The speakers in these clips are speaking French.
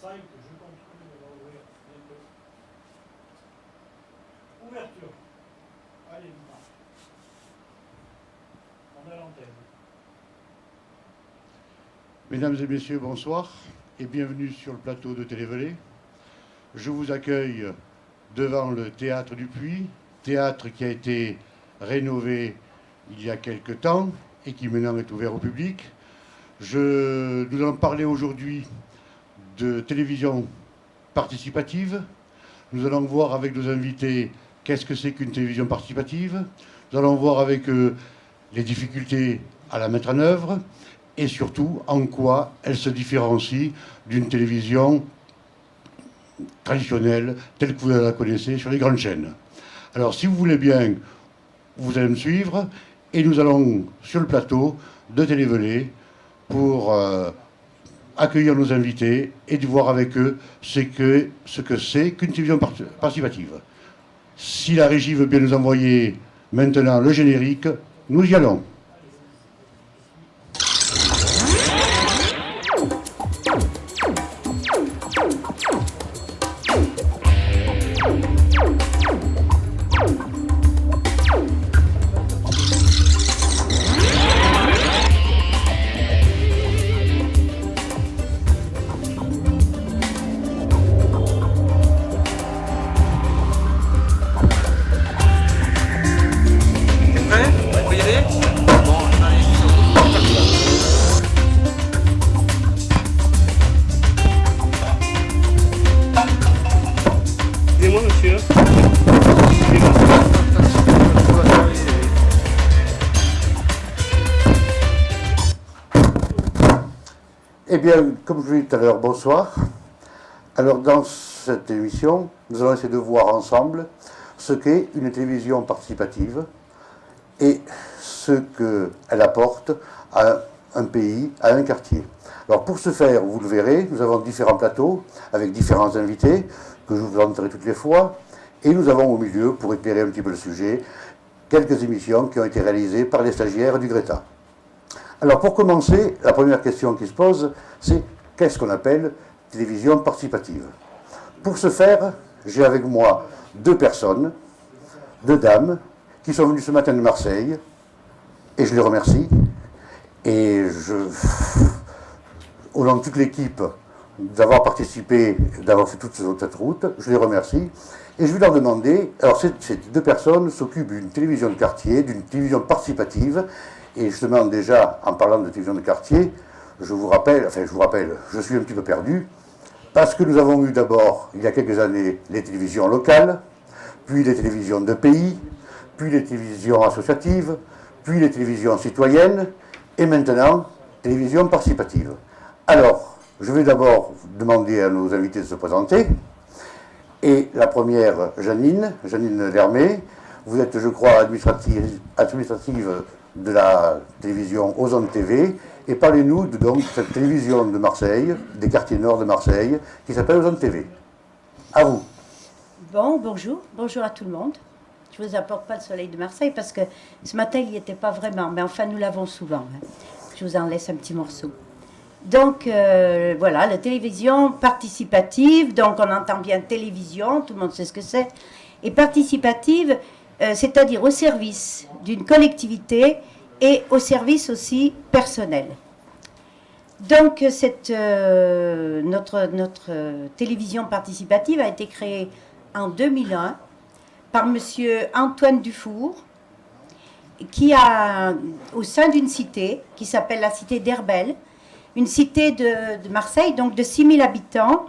5, je continue, on va ouvrir bientôt. Ouverture. Allez, Marc. On a l'antenne. Mesdames et messieurs, bonsoir et bienvenue sur le plateau de Télévelay. Je vous accueille devant le théâtre du Puy, théâtre qui a été rénové il y a quelque temps et qui maintenant est ouvert au public. Nous allons parler aujourd'hui de télévision participative. Nous allons voir avec nos invités qu'est-ce que c'est qu'une télévision participative. Nous allons voir avec eux les difficultés à la mettre en œuvre et surtout en quoi elle se différencie d'une télévision traditionnelle telle que vous la connaissez sur les grandes chaînes. Alors si vous voulez bien, vous allez me suivre et nous allons sur le plateau de Télévelay pour accueillir nos invités et de voir avec eux ce que c'est qu'une télévision participative. Si la régie veut bien nous envoyer maintenant le générique, nous y allons. Eh bien, comme je l'ai dit tout à l'heure, bonsoir. Alors, dans cette émission, nous allons essayer de voir ensemble ce qu'est une télévision participative et ce qu'elle apporte à un pays, à un quartier. Alors, pour ce faire, vous le verrez, nous avons différents plateaux avec différents invités que je vous présenterai toutes les fois. Et nous avons au milieu, pour éclairer un petit peu le sujet, quelques émissions qui ont été réalisées par les stagiaires du Greta. Alors pour commencer, la première question qui se pose, c'est qu'est-ce qu'on appelle télévision participative? Pour ce faire, j'ai avec moi deux personnes, deux dames, qui sont venues ce matin de Marseille, et je les remercie. Et au nom de toute l'équipe d'avoir participé, d'avoir fait toute cette route, je les remercie. Et je vais leur demander, alors ces deux personnes s'occupent d'une télévision de quartier, d'une télévision participative. Et justement, déjà, en parlant de télévision de quartier, je suis un petit peu perdu, parce que nous avons eu d'abord, il y a quelques années, les télévisions locales, puis les télévisions de pays, puis les télévisions associatives, puis les télévisions citoyennes, et maintenant, télévision participative. Alors, je vais d'abord demander à nos invités de se présenter. Et la première, Janine Lermé, vous êtes, je crois, administrative de la télévision Ozone TV, et parlez-nous donc de cette télévision de Marseille, des quartiers nord de Marseille, qui s'appelle Ozone TV. À vous. Bon, bonjour à tout le monde. Je ne vous apporte pas le soleil de Marseille parce que ce matin il n'y était pas vraiment, mais enfin nous l'avons souvent. Je vous en laisse un petit morceau. Donc voilà, la télévision participative, donc on entend bien télévision, tout le monde sait ce que c'est, et participative, c'est-à-dire au service d'une collectivité et au service aussi personnel. Donc notre télévision participative a été créée en 2001 par monsieur Antoine Dufour, qui a, au sein d'une cité qui s'appelle la cité d'Herbel, une cité de Marseille, donc de 6000 habitants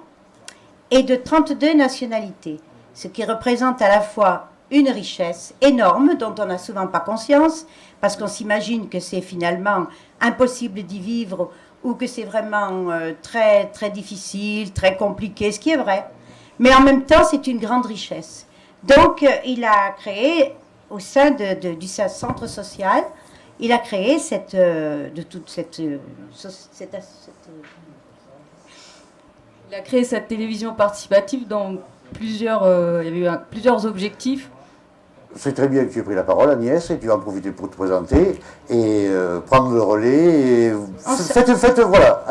et de 32 nationalités, ce qui représente à la fois une richesse énorme dont on n'a souvent pas conscience, parce qu'on s'imagine que c'est finalement impossible d'y vivre ou que c'est vraiment très, très difficile, très compliqué, ce qui est vrai. Mais en même temps, c'est une grande richesse. Donc, il a créé, au sein du centre social, il a créé il a créé cette télévision participative dans il y avait eu plusieurs objectifs. C'est très bien que tu aies pris la parole, Agnès, et tu vas en profiter pour te présenter et prendre le relais. Et faites voilà,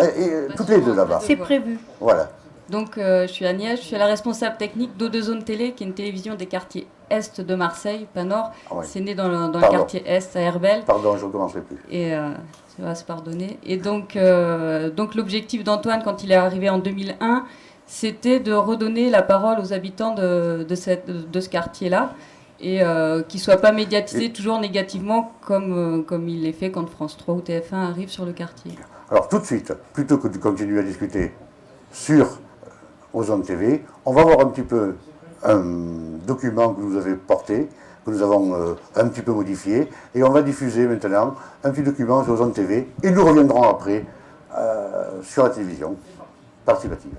toutes les deux là-bas. C'est prévu. Voilà. Donc, je suis Agnès, je suis la responsable technique d'O2 Zone Télé, qui est une télévision des quartiers Est de Marseille, pas Nord. Ah ouais. C'est né dans le Pardon. quartier Est, à Herbel. Pardon, je ne recommencerai plus. Et ça va se pardonner. Et donc l'objectif d'Antoine, quand il est arrivé en 2001, c'était de redonner la parole aux habitants de ce quartier-là, et qu'ils ne soient pas médiatisés toujours négativement comme il est fait quand France 3 ou TF1 arrivent sur le quartier. Alors tout de suite, plutôt que de continuer à discuter sur Ozone TV, on va voir un petit peu un document que vous avez porté, que nous avons un petit peu modifié, et on va diffuser maintenant un petit document sur Ozone TV, et nous reviendrons après sur la télévision participative.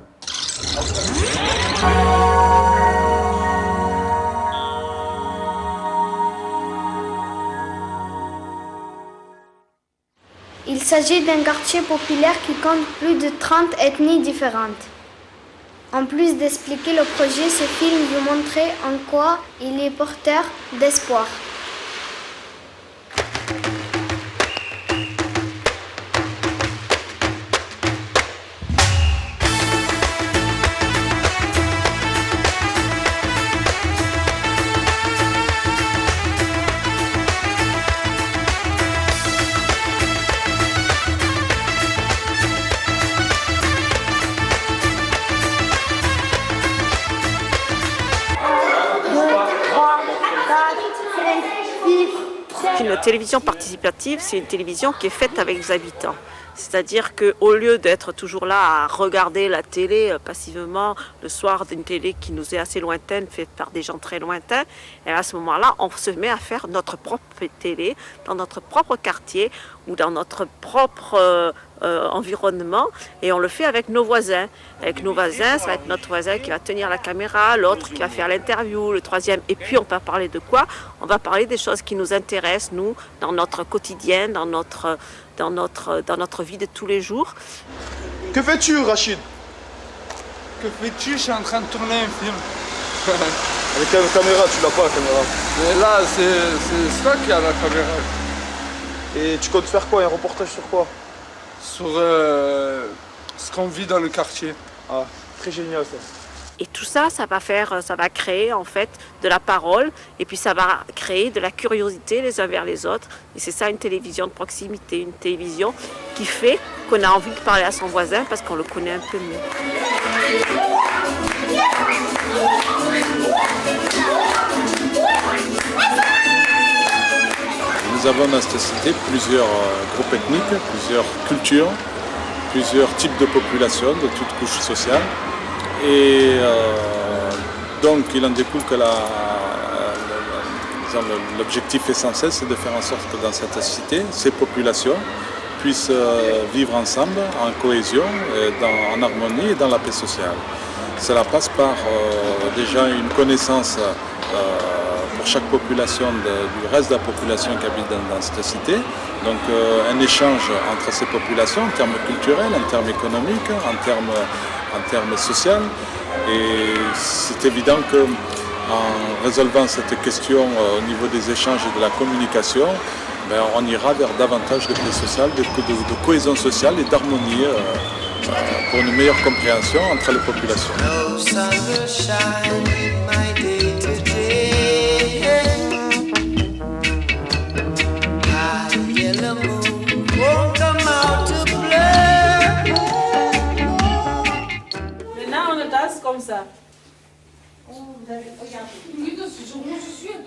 Il s'agit d'un quartier populaire qui compte plus de 30 ethnies différentes. En plus d'expliquer le projet, ce film veut montrer en quoi il est porteur d'espoir. Une télévision participative, c'est une télévision qui est faite avec les habitants. C'est-à-dire qu'au lieu d'être toujours là à regarder la télé passivement le soir d'une télé qui nous est assez lointaine, faite par des gens très lointains, et à ce moment-là, on se met à faire notre propre télé dans notre propre quartier ou dans notre propre environnement, et on le fait avec nos voisins. Avec nos voisins, ça va être notre voisin qui va tenir la caméra, l'autre qui va faire l'interview, le troisième. Et puis on va parler de quoi? On va parler des choses qui nous intéressent, nous, dans notre quotidien, dans notre vie de tous les jours. Que fais-tu, Rachid? Que fais-tu? Je suis en train de tourner un film. Avec quelle caméra? Tu l'as pas, la caméra? Et là, c'est toi qui as la caméra. Et tu comptes faire quoi? Un reportage sur quoi? Sur ce qu'on vit dans le quartier. Ah, très génial ça. Et tout ça, ça va créer en fait de la parole, et puis ça va créer de la curiosité les uns vers les autres. Et c'est ça une télévision de proximité, une télévision qui fait qu'on a envie de parler à son voisin parce qu'on le connaît un peu mieux. Nous avons dans cette cité plusieurs groupes ethniques, plusieurs cultures, plusieurs types de populations de toutes couches sociales. Et donc il en découle que l'objectif essentiel, c'est de faire en sorte que dans cette cité, ces populations puissent vivre ensemble en cohésion, en harmonie et dans la paix sociale. Cela passe par déjà une connaissance pour chaque population du reste de la population qui habite dans cette cité. Donc un échange entre ces populations en termes culturels, en termes économiques, en termes sociaux. Et c'est évident qu'en résolvant cette question au niveau des échanges et de la communication, on ira vers davantage de paix sociale, de cohésion sociale et d'harmonie pour une meilleure compréhension entre les populations. Maintenant, on danse comme ça.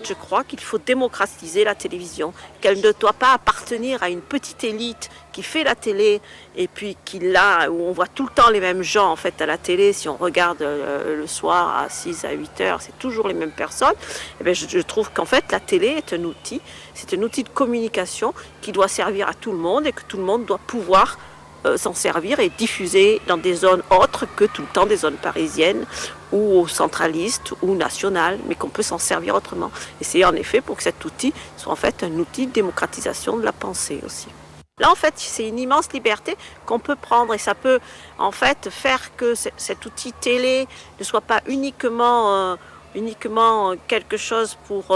Je crois qu'il faut démocratiser la télévision, qu'elle ne doit pas appartenir à une petite élite qui fait la télé et puis où on voit tout le temps les mêmes gens en fait à la télé. Si on regarde le soir à 6 à 8 heures, c'est toujours les mêmes personnes. Et bien, je trouve qu'en fait la télé est un outil, c'est un outil de communication qui doit servir à tout le monde et que tout le monde doit pouvoir s'en servir et diffuser dans des zones autres que tout le temps des zones parisiennes ou centralistes ou nationales, mais qu'on peut s'en servir autrement. Et c'est en effet pour que cet outil soit en fait un outil de démocratisation de la pensée aussi. Là, en fait, c'est une immense liberté qu'on peut prendre et ça peut en fait faire que cet outil télé ne soit pas uniquement quelque chose pour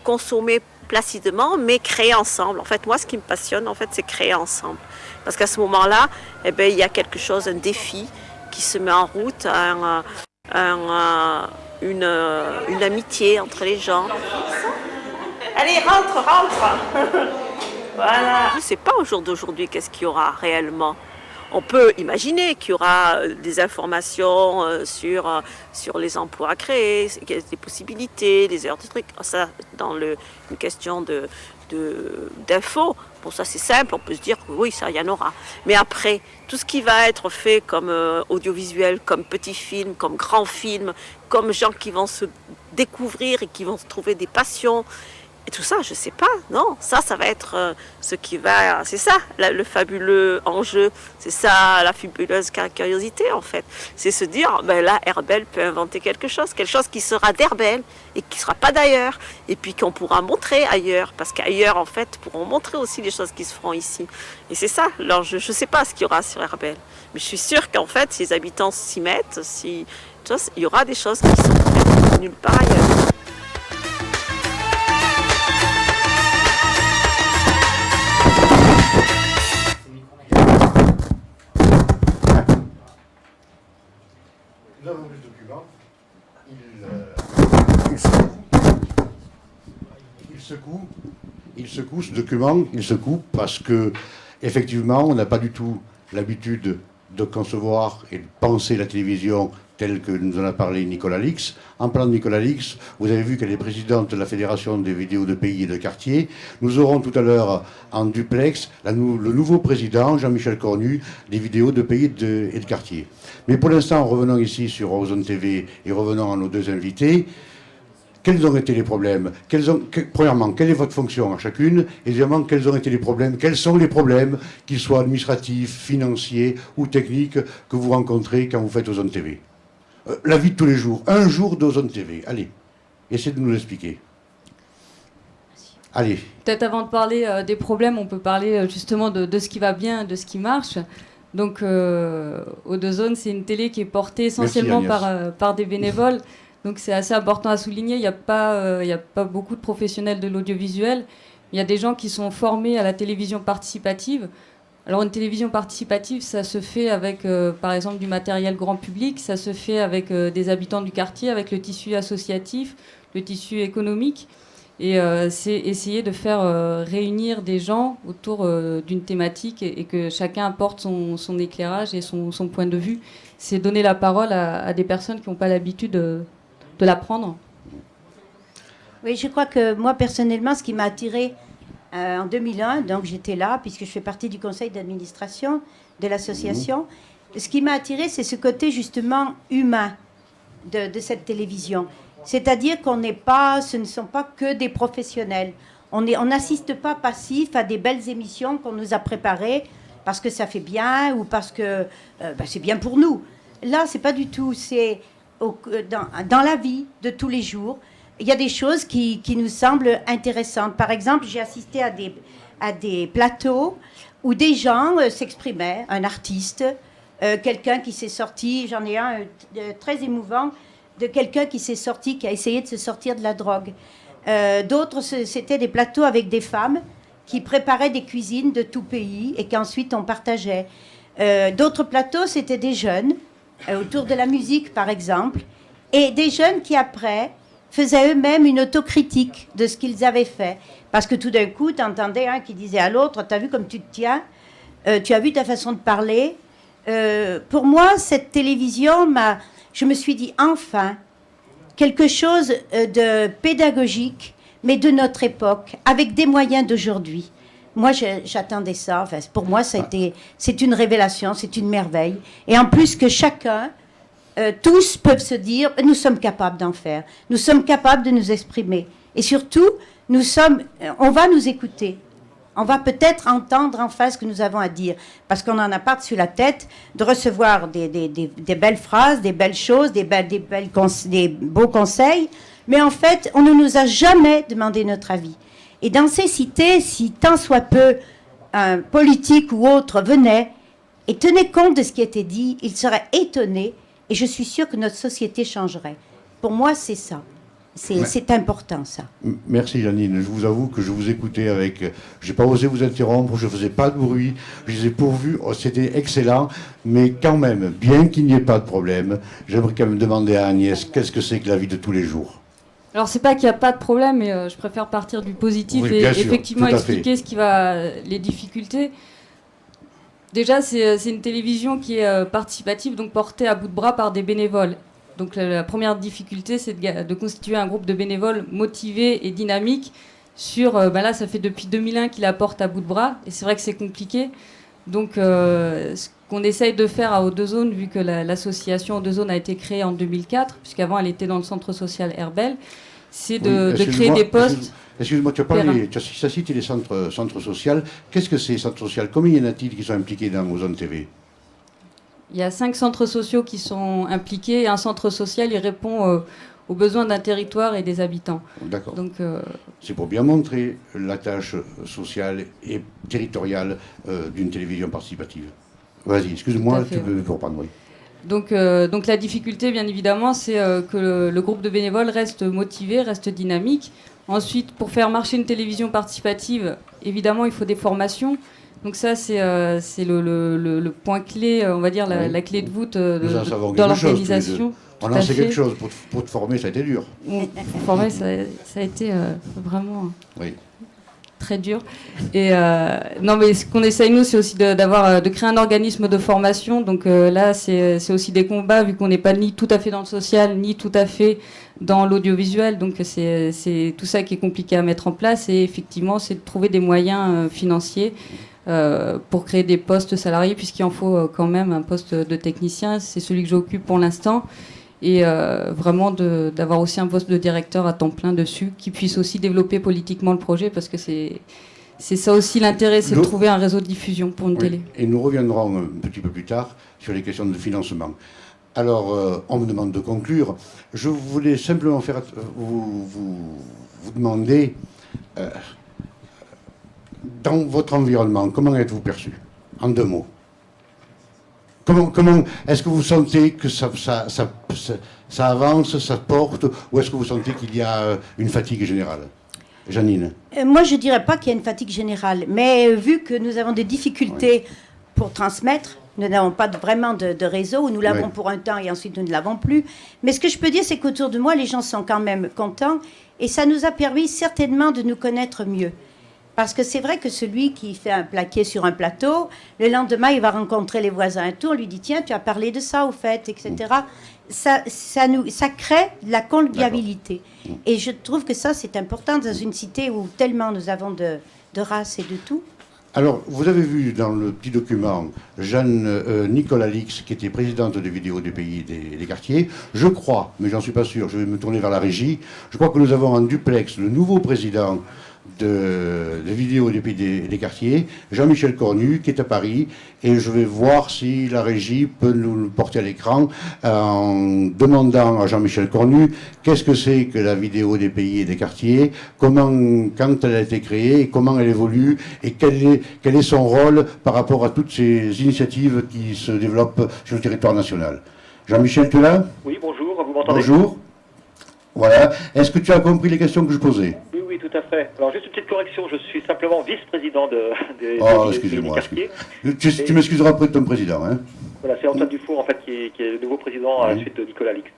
consommer placidement, mais créer ensemble. En fait, moi, ce qui me passionne, en fait, c'est créer ensemble. Parce qu'à ce moment-là, il y a quelque chose, un défi qui se met en route, une amitié entre les gens. Allez, rentre. Voilà. Je ne sais pas au jour d'aujourd'hui qu'est-ce qu'il y aura réellement. On peut imaginer qu'il y aura des informations sur les emplois à créer, des possibilités, des heures de trucs. Ça, dans une question d'info, bon, ça c'est simple, on peut se dire que oui, ça, il y en aura. Mais après, tout ce qui va être fait comme audiovisuel, comme petit film, comme grand film, comme gens qui vont se découvrir et qui vont se trouver des passions, et tout ça, je sais pas, non. Ça va être ce qui va... C'est ça, le fabuleux enjeu. C'est ça, la fabuleuse curiosité, en fait. C'est se dire, ben là, Herbel peut inventer quelque chose qui sera d'Herbel et qui ne sera pas d'ailleurs. Et puis qu'on pourra montrer ailleurs. Parce qu'ailleurs, en fait, pourront montrer aussi les choses qui se feront ici. Et c'est ça, l'enjeu. Je ne sais pas ce qu'il y aura sur Herbel. Mais je suis sûre qu'en fait, si les habitants s'y mettent, il y aura des choses qui sont nulle part ailleurs. Nous avons vu ce document, il secoue ce document, il secoue parce que, effectivement, on n'a pas du tout l'habitude de concevoir et de penser la télévision telle que nous en a parlé Nicolas Lix. En parlant de Nicolas Lix, vous avez vu qu'elle est présidente de la Fédération des vidéos de pays et de quartiers. Nous aurons tout à l'heure en duplex le nouveau président, Jean-Michel Cornu, des vidéos de pays et de quartiers. Mais pour l'instant, revenons ici sur Ozone TV et revenons à nos deux invités. Quels ont été les problèmes? Premièrement, quelle est votre fonction à chacune? Et deuxièmement, quels ont été les problèmes? Quels sont les problèmes, qu'ils soient administratifs, financiers ou techniques, que vous rencontrez quand vous faites Ozone TV? La vie de tous les jours, un jour d'Ozone TV. Allez, essayez de nous l'expliquer. Allez. Peut-être avant de parler des problèmes, on peut parler justement de ce qui va bien, de ce qui marche. Donc, O2Zone, c'est une télé qui est portée essentiellement par des bénévoles. Donc, c'est assez important à souligner. Il n'y a pas beaucoup de professionnels de l'audiovisuel. Il y a des gens qui sont formés à la télévision participative. Alors, une télévision participative, ça se fait avec, par exemple, du matériel grand public. Ça se fait avec des habitants du quartier, avec le tissu associatif, le tissu économique. Et c'est essayer de faire réunir des gens autour d'une thématique et que chacun apporte son éclairage et son point de vue. C'est donner la parole à des personnes qui n'ont pas l'habitude de l'apprendre. Oui, je crois que moi, personnellement, ce qui m'a attirée en 2001, donc j'étais là, puisque je fais partie du conseil d'administration de l'association, ce qui m'a attirée, c'est ce côté justement humain de cette télévision. C'est-à-dire ce ne sont pas que des professionnels. On n'assiste pas passif à des belles émissions qu'on nous a préparées parce que ça fait bien ou parce que c'est bien pour nous. Là, c'est pas du tout. C'est dans la vie de tous les jours. Il y a des choses qui nous semblent intéressantes. Par exemple, j'ai assisté à des plateaux où des gens s'exprimaient, un artiste, quelqu'un qui s'est sorti, j'en ai un très émouvant, de quelqu'un qui a essayé de se sortir de la drogue. D'autres, c'était des plateaux avec des femmes qui préparaient des cuisines de tout pays et qu'ensuite on partageait. D'autres plateaux, c'était des jeunes, autour de la musique par exemple, et des jeunes qui après faisaient eux-mêmes une autocritique de ce qu'ils avaient fait. Parce que tout d'un coup, tu entendais un qui disait à l'autre, « T'as vu comme tu te tiens, tu as vu ta façon de parler ?» Pour moi, cette télévision je me suis dit, enfin, quelque chose de pédagogique, mais de notre époque, avec des moyens d'aujourd'hui. Moi, j'attendais ça. Enfin, pour moi, c'est une révélation, c'est une merveille. Et en plus que chacun, tous peuvent se dire, nous sommes capables d'en faire. Nous sommes capables de nous exprimer. Et surtout, on va nous écouter. On va peut-être entendre en face ce que nous avons à dire, parce qu'on n'en a pas dessus la tête de recevoir des belles phrases, des belles choses, des beaux conseils, mais en fait, on ne nous a jamais demandé notre avis. Et dans ces cités, si tant soit peu un politique ou autre venait et tenait compte de ce qui était dit, il serait étonné, et je suis sûre que notre société changerait. Pour moi, c'est ça. C'est important, ça. Merci Janine. Je vous avoue que je vous écoutais avec... J'ai pas osé vous interrompre, je faisais pas de bruit, je les ai pourvus, c'était excellent, mais quand même, bien qu'il n'y ait pas de problème, j'aimerais quand même demander à Agnès, qu'est-ce que c'est que la vie de tous les jours? Alors c'est pas qu'il n'y a pas de problème, mais je préfère partir du positif Oui, et bien sûr, effectivement tout à expliquer ce qui va, les difficultés. Déjà, c'est une télévision qui est participative, donc portée à bout de bras par des bénévoles. Donc la première difficulté, c'est de constituer un groupe de bénévoles motivés et dynamiques sur... là, ça fait depuis 2001 qu'il la porte à bout de bras, et c'est vrai que c'est compliqué. Donc ce qu'on essaye de faire à Hauts-de-Zone, vu que l'association Hauts-de-Zone a été créée en 2004, puisqu'avant elle était dans le centre social Herbel, c'est de créer des postes... Excuse-moi, tu as cité les centres sociaux. Qu'est-ce que c'est, les centres sociaux? Combien y en a-t-il qui sont impliqués dans Ozone TV? Il y a 5 centres sociaux qui sont impliqués, et un centre social, il répond aux besoins d'un territoire et des habitants. D'accord. Donc, c'est pour bien montrer la tâche sociale et territoriale d'une télévision participative. Vas-y, excuse-moi, tu peux reprendre, oui. Donc la difficulté, bien évidemment, c'est que le groupe de bénévoles reste motivé, reste dynamique. Ensuite, pour faire marcher une télévision participative, évidemment, il faut des formations. Donc ça, c'est le point clé, on va dire, la clé de voûte dans l'organisation. On en sait quelque chose. Pour te former, ça a été dur. Pour former, ça a été vraiment très dur. Et non, mais ce qu'on essaye, nous, c'est aussi de créer un organisme de formation. Donc là, c'est aussi des combats, vu qu'on n'est pas ni tout à fait dans le social, ni tout à fait dans l'audiovisuel. Donc c'est tout ça qui est compliqué à mettre en place. Et effectivement, c'est de trouver des moyens financiers pour créer des postes salariés, puisqu'il en faut quand même un poste de technicien. C'est celui que j'occupe pour l'instant. Et vraiment d'avoir aussi un poste de directeur à temps plein dessus, qui puisse aussi développer politiquement le projet, parce que c'est ça aussi l'intérêt, c'est de trouver un réseau de diffusion pour une télé. Et nous reviendrons un petit peu plus tard sur les questions de financement. Alors, on me demande de conclure. Je voulais simplement vous demander, dans votre environnement, comment êtes-vous perçu? En 2 mots. Comment est-ce que vous sentez que ça avance, ça porte, ou est-ce que vous sentez qu'il y a une fatigue générale? Janine? Moi, je ne dirais pas qu'il y a une fatigue générale, mais vu que nous avons des difficultés pour transmettre, nous n'avons pas vraiment de réseau, ou nous l'avons pour un temps et ensuite nous ne l'avons plus. Mais ce que je peux dire, c'est qu'autour de moi, les gens sont quand même contents, et ça nous a permis certainement de nous connaître mieux. Parce que c'est vrai que celui qui fait un plaquet sur un plateau, le lendemain, il va rencontrer les voisins et tout, on lui dit « Tiens, tu as parlé de ça, au fait, etc. » Ça crée de la convivialité. Et je trouve que ça, c'est important dans une cité où tellement nous avons de races et de tout. Alors, vous avez vu dans le petit document Jeanne Nicolas Lix, qui était présidente de Vidéo des Pays et des Quartiers. Je crois, mais j'en suis pas sûr, je vais me tourner vers la régie, je crois que nous avons en duplex le nouveau président de Vidéo des Pays et des Quartiers, Jean-Michel Cornu, qui est à Paris, et je vais voir si la régie peut nous le porter à l'écran en demandant à Jean-Michel Cornu qu'est-ce que c'est que la Vidéo des Pays et des Quartiers, quand elle a été créée, comment elle évolue, et quel est son rôle par rapport à toutes ces initiatives qui se développent sur le territoire national. Jean-Michel, tu es là? Oui, bonjour, vous m'entendez? Bonjour. Voilà. Est-ce que tu as compris les questions que je posais? Oui, tout à fait. Alors, juste une petite correction, je suis simplement vice-président des excusez-moi. quartiers. Tu m'excuseras auprès de ton président. Hein. Voilà, c'est Antoine Dufour, en fait, qui est le nouveau président à la suite de Nicolas Lix.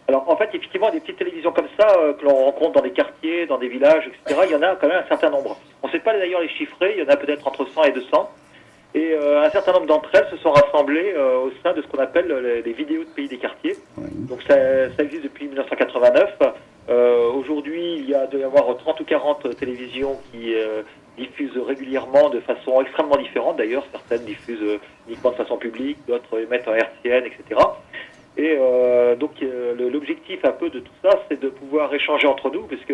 Alors, en fait, effectivement, des petites télévisions comme ça, que l'on rencontre dans des quartiers, dans des villages, etc., il y en a quand même un certain nombre. On ne sait pas d'ailleurs les chiffrer, il y en a peut-être entre 100 et 200. Et un certain nombre d'entre elles se sont rassemblées au sein de ce qu'on appelle les vidéos de pays des quartiers. Donc ça existe depuis 1989. Aujourd'hui, il doit y avoir 30 ou 40 télévisions qui diffusent régulièrement de façon extrêmement différente. D'ailleurs, certaines diffusent uniquement de façon publique, d'autres émettent en RTN, etc. Et donc l'objectif un peu de tout ça, c'est de pouvoir échanger entre nous, puisque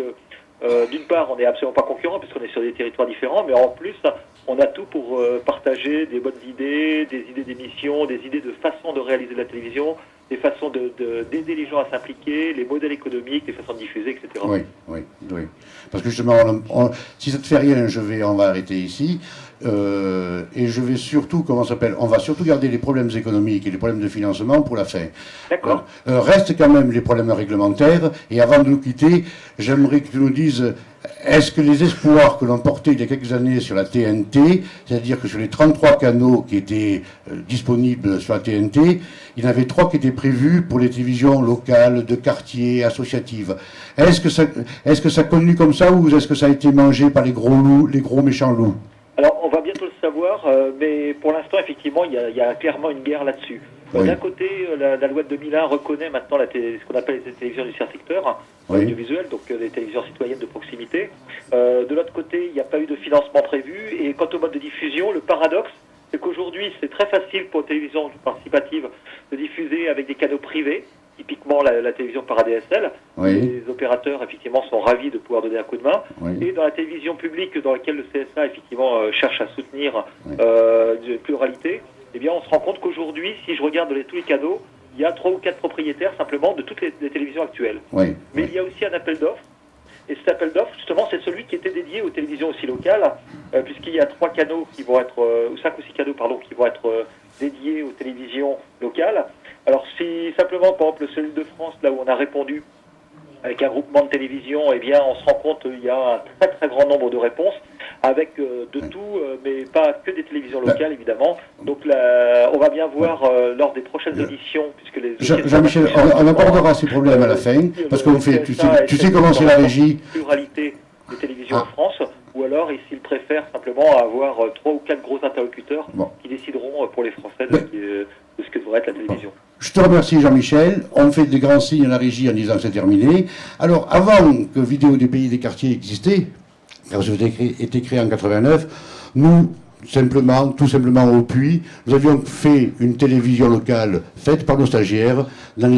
d'une part, on n'est absolument pas concurrents, puisqu'on est sur des territoires différents, mais en plus, on a tout pour partager des bonnes idées, des idées d'émissions, des idées de façon de réaliser de la télévision, des façons d'aider les gens à s'impliquer, les modèles économiques, les façons de diffuser, etc. Oui. Parce que justement, si ça ne te fait rien, on va arrêter ici. Et je vais surtout, on va surtout garder les problèmes économiques et les problèmes de financement pour la fin. D'accord. Restent quand même les problèmes réglementaires. Et avant de nous quitter, j'aimerais que tu nous dises, est-ce que les espoirs que l'on portait il y a quelques années sur la TNT, c'est-à-dire que sur les 33 canaux qui étaient disponibles sur la TNT, il y en avait 3 qui étaient prévus pour les télévisions locales, de quartier, associatives. Est-ce que ça continue comme ça ou est-ce que ça a été mangé par les gros loups, les gros méchants loups? Alors, on va bientôt le savoir, mais pour l'instant, effectivement, il y a clairement une guerre là-dessus. Oui. D'un côté, la loi de 2001 reconnaît maintenant ce qu'on appelle les télévisions du tiers secteur, Oui. audiovisuel, donc les télévisions citoyennes de proximité. De l'autre côté, il n'y a pas eu de financement prévu. Et quant au mode de diffusion, le paradoxe, c'est qu'aujourd'hui, c'est très facile pour une télévision participative de diffuser avec des canaux privés, typiquement la télévision par ADSL. Oui. Les opérateurs, effectivement, sont ravis de pouvoir donner un coup de main. Oui. Et dans la télévision publique, dans laquelle le CSA, effectivement, cherche à soutenir Oui. une pluralité, eh bien, on se rend compte qu'aujourd'hui, si je regarde tous les canaux, il y a 3 ou 4 propriétaires, simplement, de toutes les télévisions actuelles. Oui. Mais il y a aussi un appel d'offres. Et cet appel d'offres, justement, c'est celui qui était dédié aux télévisions aussi locales, puisqu'il y a 3 canaux qui vont être, ou 5 ou 6 canaux, pardon, qui vont être dédiés aux télévisions locales. Alors, si simplement, par exemple, celui de France, là où on a répondu avec un groupement de télévision, eh bien, on se rend compte qu'il y a un très très grand nombre de réponses, avec de tout, mais pas que des télévisions locales, évidemment. Donc là, on va bien voir lors des prochaines auditions, puisque les... Jean-Michel, on abordera ces problèmes à la fin, parce qu'on fait, tu sais comment c'est la régie. Pluralité des télévisions en France, ou alors s'ils préfèrent simplement avoir 3 ou 4 gros interlocuteurs qui décideront pour les Français de ce que devrait être la télévision. Je te remercie Jean-Michel, on fait des grands signes à la régie en disant que c'est terminé. Alors avant que Vidéo des pays des quartiers existait, car ça a été créé en 89, nous, tout simplement au Puy, nous avions fait une télévision locale faite par nos stagiaires au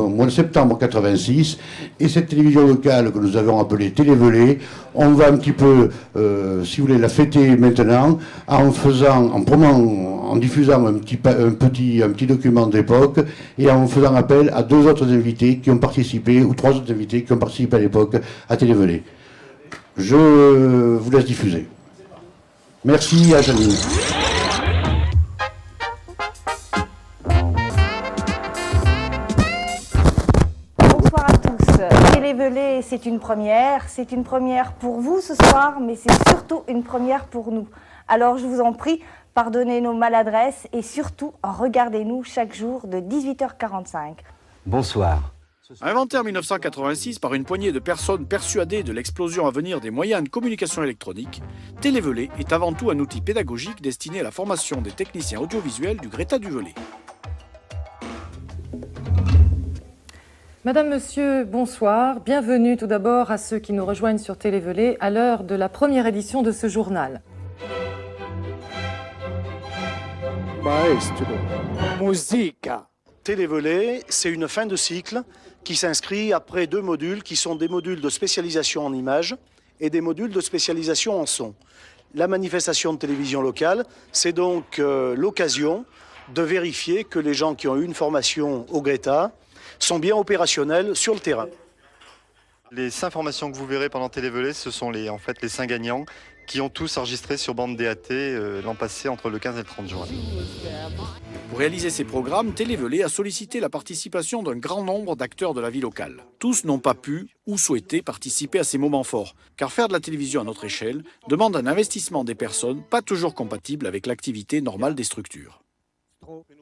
mois de septembre 86, et cette télévision locale que nous avons appelée Télévelé, on va un petit peu, si vous voulez, la fêter maintenant en diffusant un petit document d'époque et en faisant appel à 2 autres invités qui ont participé, ou 3 autres invités qui ont participé à l'époque à Télévelé. Je vous laisse diffuser. Merci à Janine. Bonsoir à tous. Télévelé, c'est une première. C'est une première pour vous ce soir, mais c'est surtout une première pour nous. Alors je vous en prie, pardonnez nos maladresses et surtout regardez-nous chaque jour de 18h45. Bonsoir. Inventé en 1986 par une poignée de personnes persuadées de l'explosion à venir des moyens de communication électronique, Télévelé est avant tout un outil pédagogique destiné à la formation des techniciens audiovisuels du Greta du Velay. Madame, Monsieur, bonsoir. Bienvenue tout d'abord à ceux qui nous rejoignent sur Télévelé à l'heure de la première édition de ce journal. Maestro, musica. Télévelé, c'est une fin de cycle qui s'inscrit après 2 modules qui sont des modules de spécialisation en images et des modules de spécialisation en son. La manifestation de télévision locale, c'est donc l'occasion de vérifier que les gens qui ont eu une formation au Greta sont bien opérationnels sur le terrain. Les 5 formations que vous verrez pendant Télévelé, ce sont les 5 gagnants qui ont tous enregistré sur bande DAT l'an passé entre le 15 et le 30 juin. Pour réaliser ces programmes, Télévelé a sollicité la participation d'un grand nombre d'acteurs de la vie locale. Tous n'ont pas pu ou souhaité participer à ces moments forts, car faire de la télévision à notre échelle demande un investissement des personnes pas toujours compatible avec l'activité normale des structures.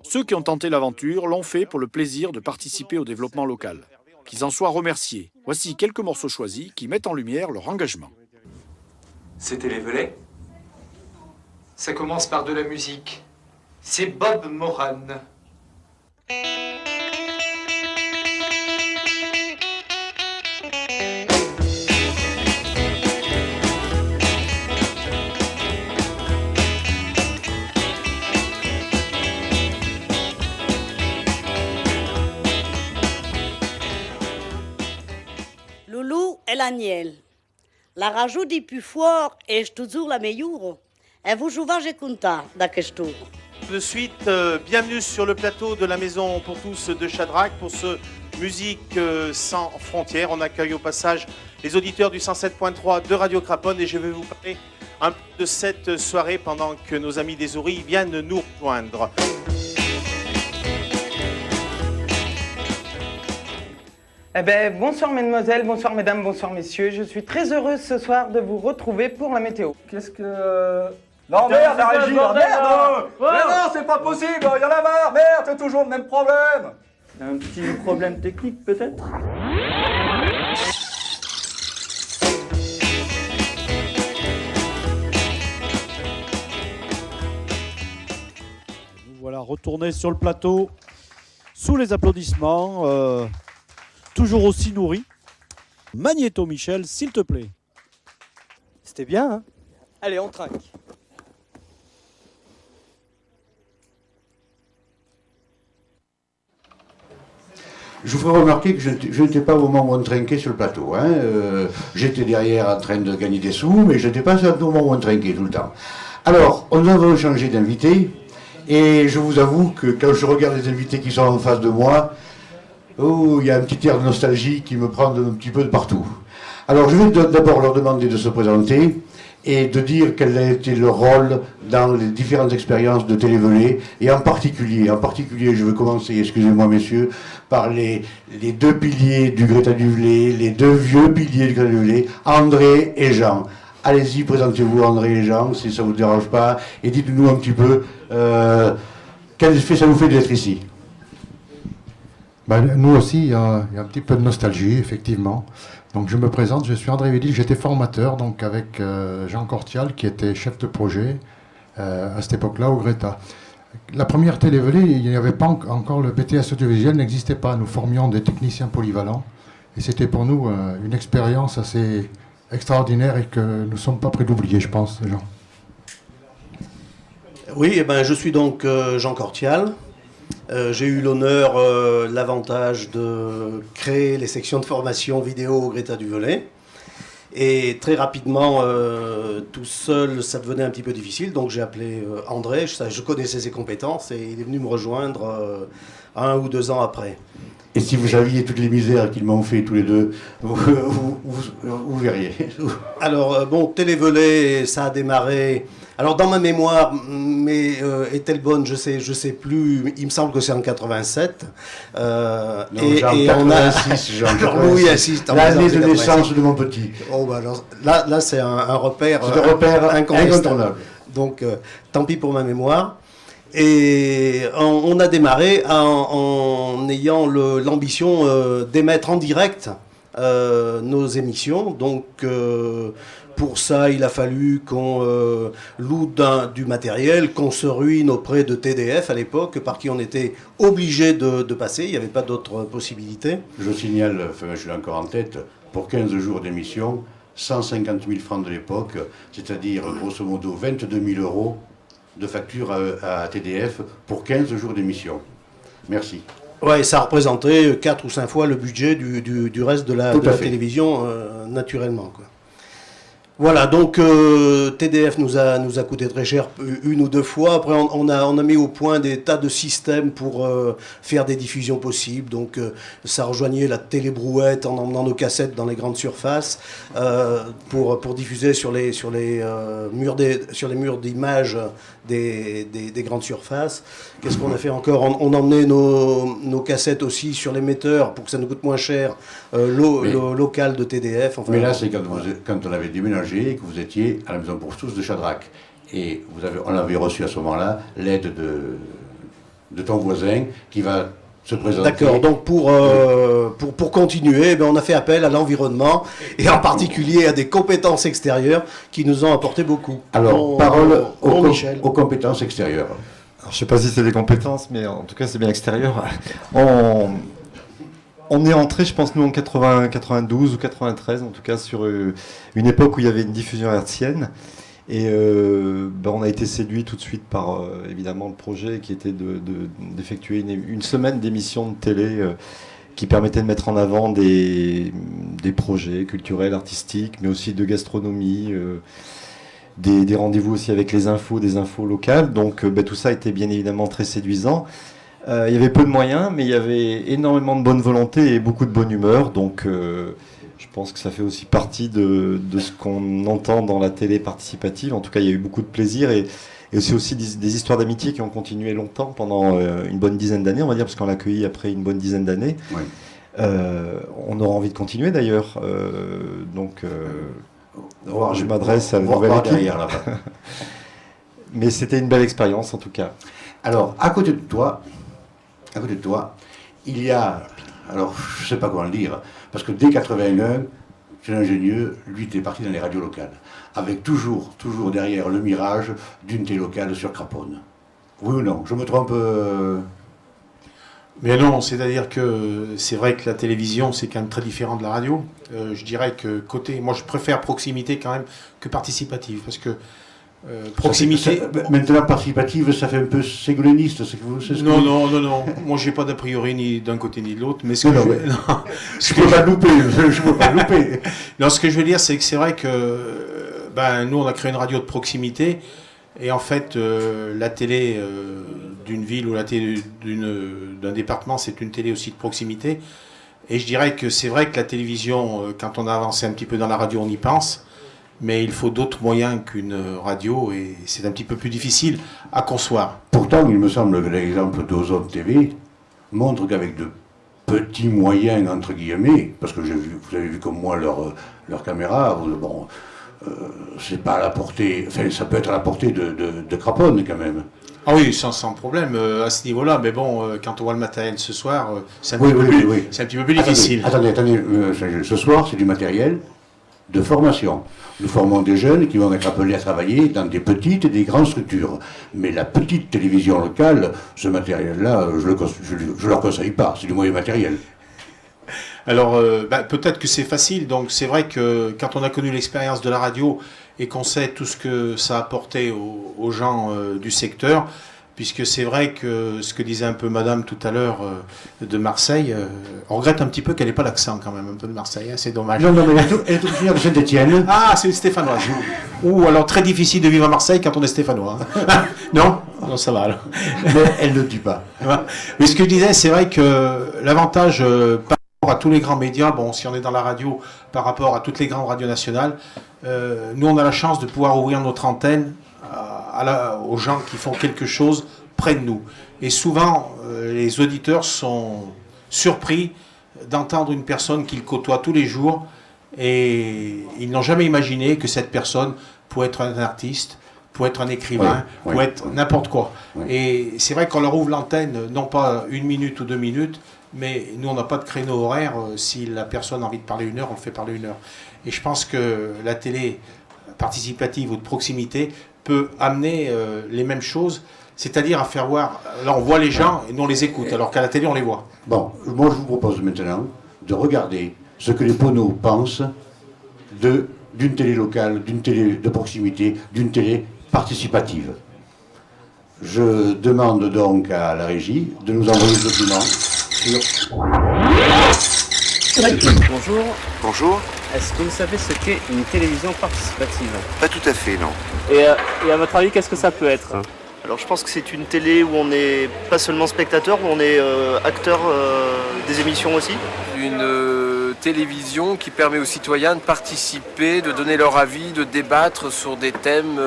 Ceux qui ont tenté l'aventure l'ont fait pour le plaisir de participer au développement local. Qu'ils en soient remerciés. Voici quelques morceaux choisis qui mettent en lumière leur engagement. C'est Télévelé. Ça commence par de la musique. C'est Bob Moran. Loulou et l'Agnel. La rajout dit plus fort et je toujours la meilleure. Et vous jouez content d'aquesto. De suite, bienvenue sur le plateau de la Maison pour tous de Chadrac pour ce Musique sans frontières. On accueille au passage les auditeurs du 107.3 de Radio Craponne et je vais vous parler en plus de cette soirée pendant que nos amis des Ourilles viennent nous rejoindre. Eh ben, bonsoir mesdemoiselles, bonsoir mesdames, bonsoir messieurs. Je suis très heureuse ce soir de vous retrouver pour la météo. Qu'est-ce que... Non, merde, la régie, merde! Mais non, c'est pas possible, il y en a marre, merde, c'est toujours le même problème! Un petit problème technique, peut-être? Voilà, retourner sur le plateau, sous les applaudissements, toujours aussi nourri. Magnéto Michel, s'il te plaît. C'était bien, hein? Allez, on trinque. Je vous ferai remarquer que je n'étais pas au moment où on trinquait sur le plateau. Hein. J'étais derrière en train de gagner des sous, mais je n'étais pas au moment où on trinquait tout le temps. Alors, nous avons changé d'invité, et je vous avoue que quand je regarde les invités qui sont en face de moi, oh, il y a un petit air de nostalgie qui me prend un petit peu de partout. Alors, je vais d'abord leur demander de se présenter et de dire quel a été leur rôle dans les différentes expériences de Télévelay, et en particulier, je vais commencer, excusez-moi messieurs, par les deux piliers du Greta du Velay, les deux vieux piliers du Greta du Velay, André et Jean. Allez-y, présentez-vous André et Jean, si ça ne vous dérange pas, et dites-nous un petit peu quel effet ça vous fait d'être ici. Ben, nous aussi, il y a un petit peu de nostalgie, effectivement. Donc je me présente, je suis André Védil, j'étais formateur donc avec Jean Cortial qui était chef de projet à cette époque-là au Greta. La première Télévelay, il n'y avait pas encore le BTS audiovisuel, n'existait pas. Nous formions des techniciens polyvalents et c'était pour nous une expérience assez extraordinaire et que nous ne sommes pas prêts d'oublier, je pense, Jean. Oui, eh ben, je suis donc Jean Cortial. J'ai eu l'honneur, l'avantage de créer les sections de formation vidéo au Greta du Velay. Et très rapidement, tout seul, ça devenait un petit peu difficile. Donc j'ai appelé André, je connaissais ses compétences et il est venu me rejoindre 1 ou 2 ans après. Et si vous saviez toutes les misères qu'ils m'ont fait tous les deux, vous verriez. Alors, bon, Télévelay, ça a démarré... Alors, dans ma mémoire, mais est-elle bonne, je sais plus, il me semble que c'est en 87. Non, et on a... 86, oui, assiste. L'année de naissance de mon petit. Oh, bah alors, là c'est un repère, incontournable. Donc, tant pis pour ma mémoire. Et on a démarré en ayant l'ambition d'émettre en direct nos émissions. Donc, pour ça, il a fallu qu'on loue du matériel, qu'on se ruine auprès de TDF à l'époque, par qui on était obligé de passer. Il n'y avait pas d'autre possibilité. Je signale, enfin, je l'ai encore en tête, pour 15 jours d'émission, 150 000 francs de l'époque, c'est-à-dire grosso modo 22 000 euros de facture à TDF pour 15 jours d'émission. Merci. Ouais, ça représentait 4 ou 5 fois le budget du reste de la télévision, naturellement, quoi. Voilà, donc TDF nous a coûté très cher 1 ou 2 fois. Après, on a mis au point des tas de systèmes pour faire des diffusions possibles. Donc, ça rejoignait la télébrouette en emmenant nos cassettes dans les grandes surfaces pour diffuser sur les murs d'images des grandes surfaces. Qu'est-ce qu'on a fait encore? On emmenait nos cassettes aussi sur l'émetteur pour que ça nous coûte moins cher, local de TDF. Enfin, mais là, c'est quand on avait déménagé et que vous étiez à la maison pour tous de Chadrac. Et on avait reçu à ce moment-là l'aide de ton voisin qui va se présenter. D'accord, donc pour continuer, on a fait appel à l'environnement et en particulier à des compétences extérieures qui nous ont apporté beaucoup. Alors, parole aux compétences extérieures. Alors, je ne sais pas si c'est des compétences, mais en tout cas c'est bien extérieur. On est entré, je pense, nous en 92 ou 93, en tout cas sur une époque où il y avait une diffusion hertzienne. Et on a été séduit tout de suite par, évidemment, le projet qui était d'effectuer une semaine d'émissions de télé qui permettait de mettre en avant des projets culturels, artistiques, mais aussi de gastronomie, des rendez-vous aussi avec des infos locales. Donc tout ça était bien évidemment très séduisant. Il y avait peu de moyens, mais il y avait énormément de bonne volonté et beaucoup de bonne humeur. Donc Je pense que ça fait aussi partie de ce qu'on entend dans la télé participative. En tout cas, il y a eu beaucoup de plaisir et c'est aussi des histoires d'amitié qui ont continué longtemps, pendant une bonne dizaine d'années, on va dire, parce qu'on l'a accueilli après une bonne dizaine d'années. Oui. On aura envie de continuer d'ailleurs. Je m'adresse à la nouvelle équipe. Derrière, là-bas. Mais c'était une belle expérience en tout cas. Alors, à côté de toi, il y a, alors je ne sais pas comment le dire, parce que dès 81, c'est l'ingénieux, lui était parti dans les radios locales, avec toujours derrière le mirage d'une télé locale sur Craponne. Oui ou non? Je me trompe Mais non, c'est-à-dire que c'est vrai que la télévision, c'est quand même très différent de la radio. Je dirais que moi je préfère proximité quand même que participative, parce que proximité... Maintenant, participative, ça fait un peu ségolèniste. Non. Moi, j'ai pas d'a priori ni d'un côté ni de l'autre. Mais je peux pas louper. Non, ce que je veux dire, c'est que c'est vrai que nous, on a créé une radio de proximité. Et en fait, la télé d'une ville ou la télé d'un département, c'est une télé aussi de proximité. Et je dirais que c'est vrai que la télévision, quand on a avancé un petit peu dans la radio, on y pense. Mais il faut d'autres moyens qu'une radio et c'est un petit peu plus difficile à concevoir. Pourtant, il me semble que l'exemple d'Ozone TV montre qu'avec de petits moyens, entre guillemets, parce que vous avez vu comme moi leur caméra, c'est pas à la portée, enfin ça peut être à la portée de Craponne quand même. Ah oui, sans problème à ce niveau-là, mais bon, quand on voit le matériel ce soir, c'est un petit peu plus difficile. Attendez, ce soir c'est du matériel de formation. Nous formons des jeunes qui vont être appelés à travailler dans des petites et des grandes structures. Mais la petite télévision locale, ce matériel-là, je ne leur conseille pas, c'est du moyen matériel. Alors, peut-être que c'est facile, donc c'est vrai que quand on a connu l'expérience de la radio et qu'on sait tout ce que ça a apporté aux gens du secteur, puisque c'est vrai que ce que disait un peu madame tout à l'heure de Marseille, on regrette un petit peu qu'elle n'ait pas l'accent quand même, un peu de Marseille, hein, c'est dommage. Non, mais elle est originaire de Saint-Étienne. Ah, c'est une stéphanoise. Ou alors très difficile de vivre à Marseille quand on est stéphanois. Hein. Non, ça va alors. Mais elle ne le dit pas. Mais ce que je disais, c'est vrai que l'avantage par rapport à tous les grands médias, si on est dans la radio, par rapport à toutes les grandes radios nationales, nous on a la chance de pouvoir ouvrir notre antenne aux gens qui font quelque chose près de nous. Et souvent, les auditeurs sont surpris d'entendre une personne qu'ils côtoient tous les jours et ils n'ont jamais imaginé que cette personne pouvait être un artiste, pouvait être un écrivain, pouvait être n'importe quoi. Et c'est vrai qu'on leur ouvre l'antenne, non pas 1 minute ou 2 minutes, mais nous on n'a pas de créneau horaire. Si la personne a envie de parler 1 heure, on le fait parler 1 heure. Et je pense que la télé participative ou de proximité peut amener les mêmes choses, c'est-à-dire à faire voir, là on voit les gens et nous on les écoute, alors qu'à la télé on les voit. Bon, moi je vous propose maintenant de regarder ce que les Poneaux pensent d'une télé locale, d'une télé de proximité, d'une télé participative. Je demande donc à la régie de nous envoyer le document sur... Bonjour. Bonjour. Est-ce que vous savez ce qu'est une télévision participative? Pas tout à fait, non. Et à votre avis, qu'est-ce que ça peut être? Alors je pense que c'est une télé où on n'est pas seulement spectateur, où on est acteur des émissions aussi. Une télévision qui permet aux citoyens de participer, de donner leur avis, de débattre sur des thèmes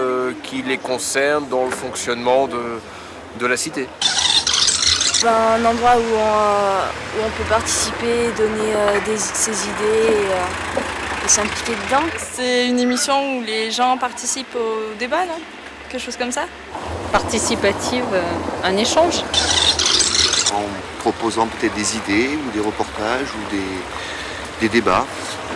qui les concernent dans le fonctionnement de la cité. Un endroit où on peut participer, donner ses idées et s'impliquer dedans. C'est une émission où les gens participent au débat, non? Quelque chose comme ça? Participative, un échange. En proposant peut-être des idées ou des reportages ou des débats.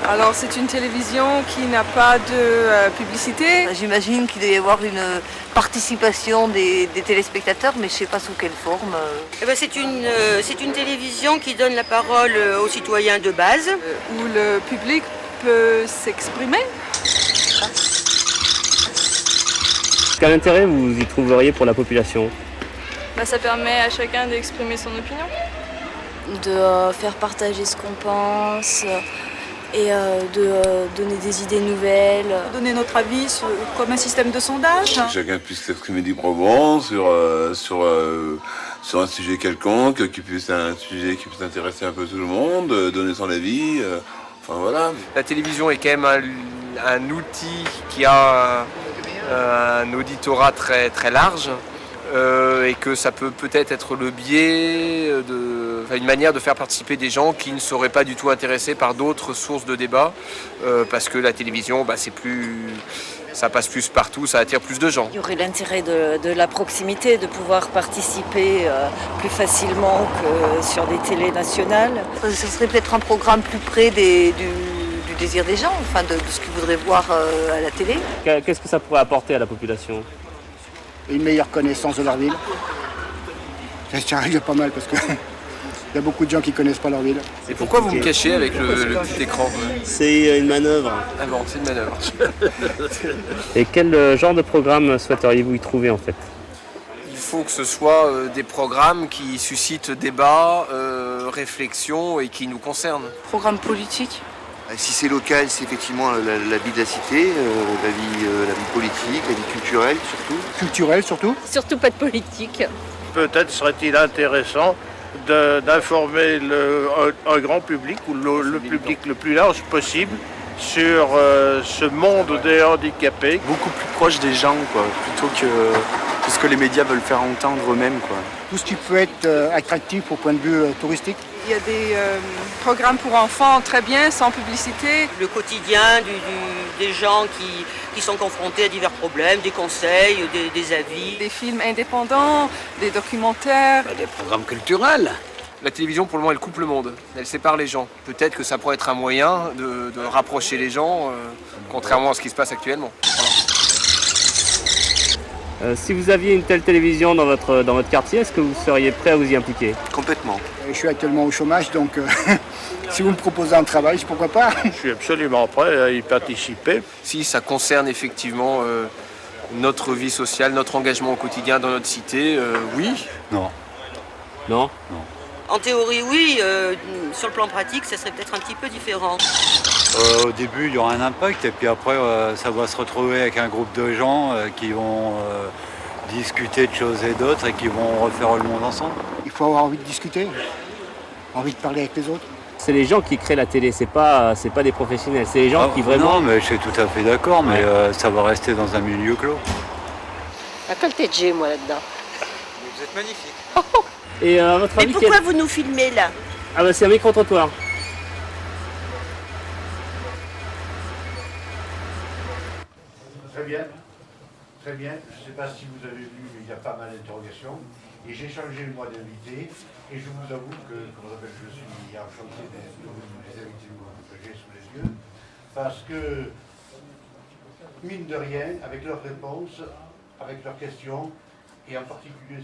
Alors c'est une télévision qui n'a pas de publicité. J'imagine qu'il doit y avoir une participation des téléspectateurs, mais je ne sais pas sous quelle forme. C'est une télévision qui donne la parole aux citoyens de base. Où le public peut s'exprimer. Quel intérêt vous y trouveriez pour la population? Ça permet à chacun d'exprimer son opinion. De faire partager ce qu'on pense et de donner des idées nouvelles. Donner notre avis comme un système de sondage. Chacun puisse s'exprimer librement sur un sujet quelconque, qui puisse un sujet qui puisse intéresser un peu tout le monde, donner son avis. Enfin voilà. La télévision est quand même un outil qui a un auditorat très, très large. Et que ça peut peut-être être le biais, une manière de faire participer des gens qui ne seraient pas du tout intéressés par d'autres sources de débat, parce que la télévision, ça passe plus partout, ça attire plus de gens. Il y aurait l'intérêt de la proximité, de pouvoir participer plus facilement que sur des télés nationales. Ce serait peut-être un programme plus près du désir des gens, enfin de ce qu'ils voudraient voir à la télé. Qu'est-ce que ça pourrait apporter à la population ? Une meilleure connaissance de leur ville. Ça se tient pas mal parce que il y a beaucoup de gens qui connaissent pas leur ville. Et pourquoi vous me cachez avec le petit écran? C'est une manœuvre. Ah bon, c'est une manœuvre. Et quel genre de programme souhaiteriez-vous y trouver en fait? Il faut que ce soit des programmes qui suscitent débat, réflexion et qui nous concernent. Programme politique. Si c'est local, c'est effectivement la vie de la cité, la vie politique, la vie culturelle surtout. Culturelle surtout? Surtout pas de politique. Peut-être serait-il intéressant d'informer un grand public ou le public le plus large possible sur ce monde des handicapés. Beaucoup plus proche des gens, quoi, plutôt que ce que les médias veulent faire entendre eux-mêmes, quoi. Tout ce qui peut être attractif au point de vue touristique. Il y a des programmes pour enfants très bien, sans publicité. Le quotidien des gens qui sont confrontés à divers problèmes, des conseils, des avis. Des films indépendants, des documentaires. Des programmes culturels. La télévision, pour le moment, elle coupe le monde, elle sépare les gens. Peut-être que ça pourrait être un moyen de rapprocher les gens, contrairement à ce qui se passe actuellement. Voilà. Si vous aviez une telle télévision dans votre quartier, est-ce que vous seriez prêt à vous y impliquer? Complètement. Je suis actuellement au chômage, donc si vous me proposez un travail, pourquoi pas? Je suis absolument prêt à y participer. Si ça concerne effectivement notre vie sociale, notre engagement au quotidien dans notre cité, oui. Non. Non? Non. En théorie, oui. Sur le plan pratique, ça serait peut-être un petit peu différent. Au début, il y aura un impact, et puis après, ça va se retrouver avec un groupe de gens qui vont discuter de choses et d'autres et qui vont refaire le monde ensemble. Il faut avoir envie de discuter, envie de parler avec les autres. C'est les gens qui créent la télé, c'est pas des professionnels, c'est les gens qui vraiment... Non, mais je suis tout à fait d'accord, mais ça va rester dans un milieu clos. À quel tête j'ai, moi, là-dedans? Vous êtes magnifique. Et à votre avis, mais pourquoi vous nous filmez là? Ah bah c'est un micro-trottoir. Très bien. Très bien. Je ne sais pas si vous avez vu, mais il y a pas mal d'interrogations. Et j'ai changé le mois d'invité. Et je vous avoue que, je suis enchanté des invités que j'ai sous les yeux. Parce que, mine de rien, avec leurs réponses, avec leurs questions, et en particulier,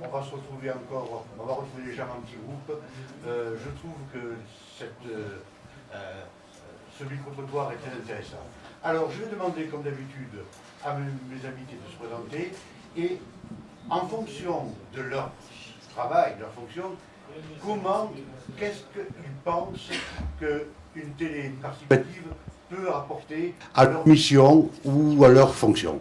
on va se retrouver encore, on va retrouver les gens en petits groupes. Je trouve que ce micro-trottoir est très intéressant. Alors, je vais demander, comme d'habitude, à mes invités de se présenter, et en fonction de leur travail, de leur fonction, qu'est-ce qu'ils pensent qu'une télé participative peut apporter à leur mission ou à leur fonction.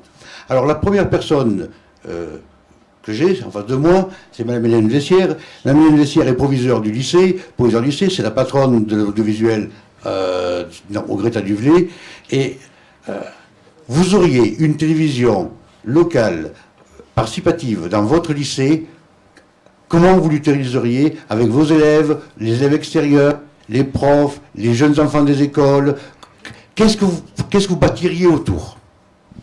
Alors, la première personne que j'ai en face de moi, c'est Mme Hélène Vessière. Mme Hélène Vessière est proviseure du lycée. Proviseure du lycée, c'est la patronne de l'audiovisuel au Greta Duvelet. Et vous auriez une télévision locale, participative, dans votre lycée. Comment vous l'utiliseriez avec vos élèves, les élèves extérieurs, les profs, les jeunes enfants des écoles? Qu'est-ce que vous bâtiriez autour?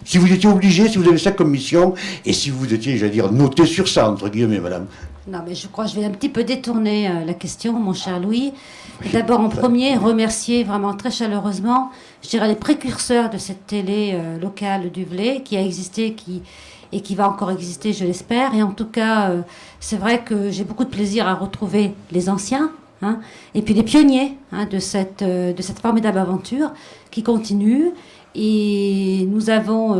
Si vous étiez obligé, si vous avez ça comme mission, et si vous étiez, j'allais dire, noté sur ça, entre guillemets, madame. Non, mais je crois que je vais un petit peu détourner la question, mon cher Louis. D'abord, en premier, remercier vraiment très chaleureusement, je dirais, les précurseurs de cette télé locale du Velay, qui a existé, et qui va encore exister, je l'espère. Et en tout cas, c'est vrai que j'ai beaucoup de plaisir à retrouver les anciens, hein, et puis les pionniers de cette formidable aventure qui continue. Et nous avons,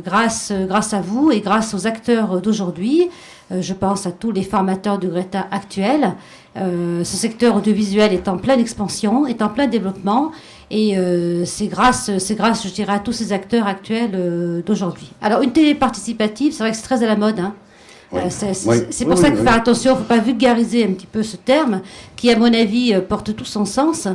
grâce à vous et grâce aux acteurs d'aujourd'hui, je pense à tous les formateurs de Greta actuels, ce secteur audiovisuel est en pleine expansion, est en plein développement, et c'est grâce, je dirais, à tous ces acteurs actuels d'aujourd'hui. Alors, une télé participative, c'est vrai que c'est très à la mode, hein. Oui. C'est pour ça qu'il faut faire attention, il ne faut pas vulgariser un petit peu ce terme, qui, à mon avis, porte tout son sens.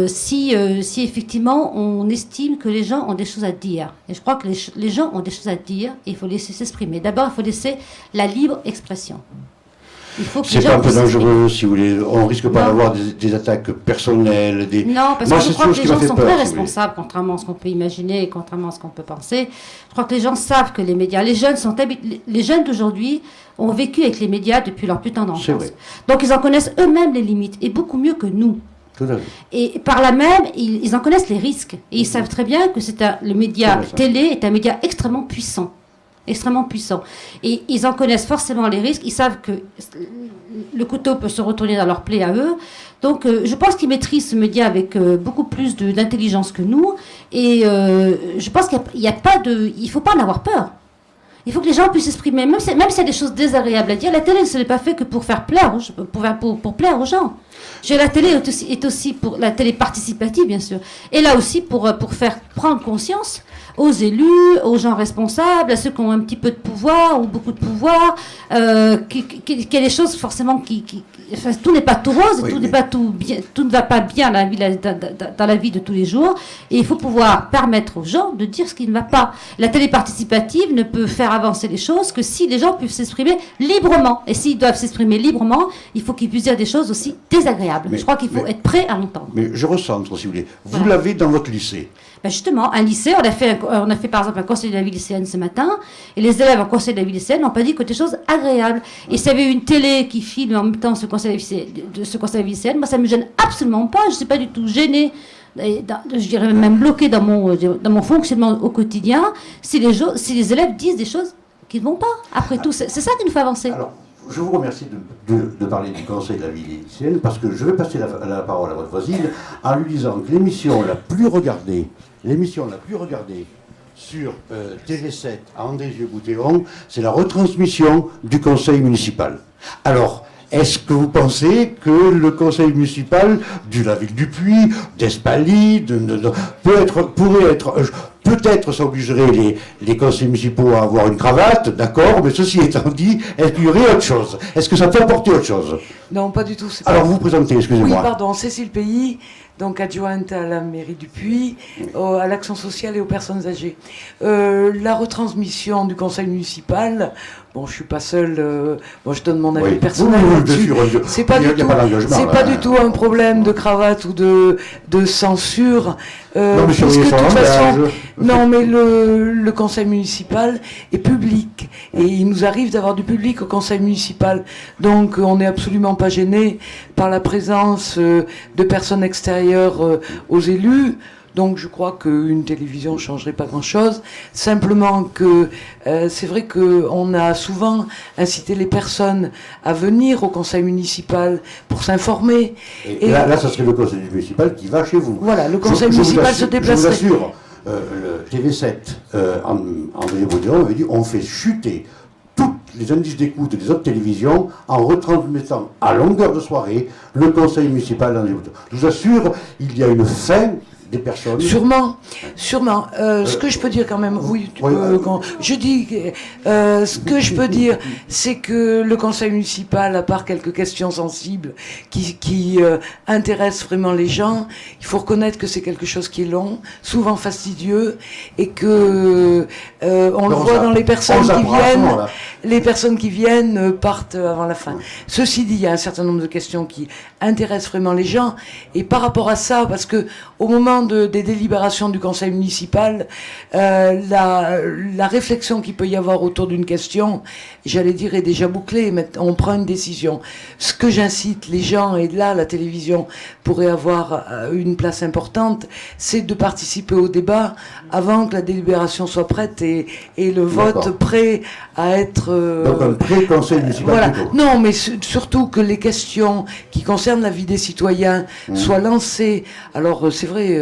si effectivement on estime que les gens ont des choses à dire. Et je crois que les gens ont des choses à dire et il faut laisser s'exprimer. D'abord, il faut laisser la libre expression. C'est pas un peu dangereux, si vous voulez. On risque pas d'avoir des attaques personnelles. Non, parce que je crois que les gens sont très responsables, contrairement à ce qu'on peut imaginer et contrairement à ce qu'on peut penser. Je crois que les gens savent que les médias, les jeunes d'aujourd'hui ont vécu avec les médias depuis leur plus tendre enfance. Donc ils en connaissent eux-mêmes les limites, et beaucoup mieux que nous. Tout à fait. Et par là même, ils en connaissent les risques. Et ils savent très bien que le média télé est un média extrêmement puissant. Extrêmement puissant. Et ils en connaissent forcément les risques. Ils savent que le couteau peut se retourner dans leur plaie à eux. Donc, je pense qu'ils maîtrisent ce média avec beaucoup plus d'intelligence que nous. Et je pense qu'il n'y a pas de... Il ne faut pas en avoir peur. Il faut que les gens puissent s'exprimer, même s'il y a des choses désagréables à dire. La télé, ce n'est pas fait que pour faire plaire, pour plaire aux gens. La télé est aussi pour la télé participative, bien sûr. Et là aussi pour faire prendre conscience aux élus, aux gens responsables, à ceux qui ont un petit peu de pouvoir ou beaucoup de pouvoir, qu'il y a des choses forcément enfin, tout n'est pas tout rose, tout ne va pas bien dans la vie de tous les jours, et il faut pouvoir permettre aux gens de dire ce qui ne va pas. La télé participative ne peut faire avancer les choses que si les gens peuvent s'exprimer librement, et s'ils doivent s'exprimer librement, il faut qu'ils puissent dire des choses aussi désagréables. Je crois qu'il faut être prêt à l'entendre. Mais je recentre, si vous voulez. Vous l'avez dans votre lycée. Ben justement, un lycée, on a fait par exemple un conseil de la vie lycéenne ce matin, et les élèves en conseil de la vie lycéenne n'ont pas dit que des choses agréables. Et s'il y avait une télé qui filme en même temps ce conseil de la vie lycéenne, moi ça ne me gêne absolument pas, je ne suis pas du tout gênée, je dirais même bloquée dans mon fonctionnement au quotidien, si les élèves disent des choses qui ne vont pas. Après tout, c'est ça qui nous fait avancer. Alors, je vous remercie de parler du conseil de la vie lycéenne, parce que je vais passer la parole à votre voisine en lui disant que l'émission la plus regardée sur TV7 à André-Vieux-Boutéon, c'est la retransmission du conseil municipal. Alors, est-ce que vous pensez que le conseil municipal de la ville du Puy, d'Espaly, peut-être ça obligerait les conseils municipaux à avoir une cravate, d'accord, mais ceci étant dit, est-ce qu'il y aurait autre chose? Est-ce que ça peut apporter autre chose? Non, pas du tout. Alors, vous vous présentez, excusez-moi. Oui, pardon, Cécile Pays, donc adjointe à la mairie du Puy, à l'action sociale et aux personnes âgées. La retransmission du conseil municipal, bon, je suis pas seule, je donne mon avis personnel là-dessus. C'est pas du tout un problème de cravate ou de censure. Non, mais parce que de toute façon, non, mais le conseil municipal est public et il nous arrive d'avoir du public au conseil municipal. Donc, on n'est absolument pas gêné par la présence de personnes extérieures aux élus. Donc je crois qu'une télévision ne changerait pas grand-chose. Simplement que c'est vrai qu'on a souvent incité les personnes à venir au conseil municipal pour s'informer. Et là, ça serait le conseil municipal qui va chez vous. Voilà, le conseil municipal se déplacerait. Je vous assure, le TV7, André-Boutéon avait dit, on fait chuter tous les indices d'écoute des autres télévisions en retransmettant à longueur de soirée le conseil municipal d'André-Boutéon. Je vous assure, il y a une fin des personnes. Sûrement. Ce que je peux dire quand même, ce que je peux dire, c'est que le conseil municipal, à part quelques questions sensibles qui intéressent vraiment les gens, il faut reconnaître que c'est quelque chose qui est long, souvent fastidieux, et que on le voit dans les personnes qui viennent. Les personnes qui viennent partent avant la fin. Ceci dit, il y a un certain nombre de questions qui intéressent vraiment les gens, et par rapport à ça, parce que au moment des délibérations du conseil municipal, la réflexion qu'il peut y avoir autour d'une question, j'allais dire, est déjà bouclée. On prend une décision. Ce que j'incite les gens, et là la télévision pourrait avoir une place importante, c'est de participer au débat avant que la délibération soit prête et le vote prêt à être... Donc un pré-conseil municipal. Voilà. Non, mais surtout que les questions qui concernent la vie des citoyens soient lancées. Alors c'est vrai,